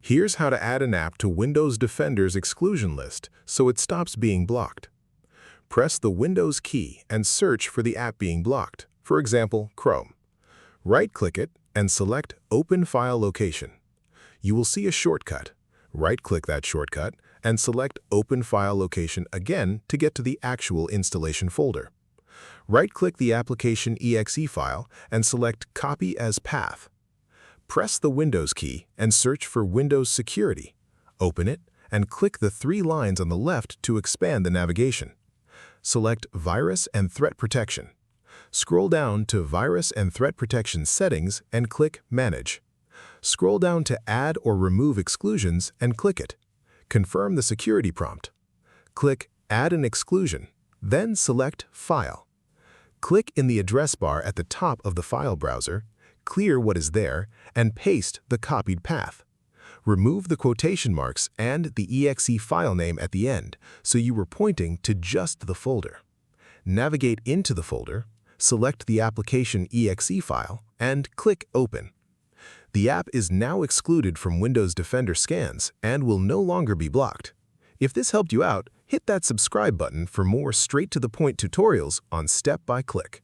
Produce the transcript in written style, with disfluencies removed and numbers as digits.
Here's how to add an app to Windows Defender's exclusion list so it stops being blocked. Press the Windows key and search for the app being blocked, for example, Chrome. Right-click it and select Open File Location. You will see a shortcut. Right-click that shortcut and select Open File Location again to get to the actual installation folder. Right-click the application exe file and select Copy as Path. Press the Windows key and search for Windows Security. Open it and click the three lines on the left to expand the navigation. Select Virus and Threat Protection. Scroll down to Virus and Threat Protection Settings and click Manage. Scroll down to Add or Remove Exclusions and click it. Confirm the security prompt. Click Add an Exclusion, then select File. Click in the address bar at the top of the file browser, clear what is there, and paste the copied path. Remove the quotation marks and the exe file name at the end so you were pointing to just the folder. Navigate into the folder, select the application exe file, and click Open. The app is now excluded from Windows Defender scans and will no longer be blocked. If this helped you out, hit that subscribe button for more straight-to-the-point tutorials on Step by Click.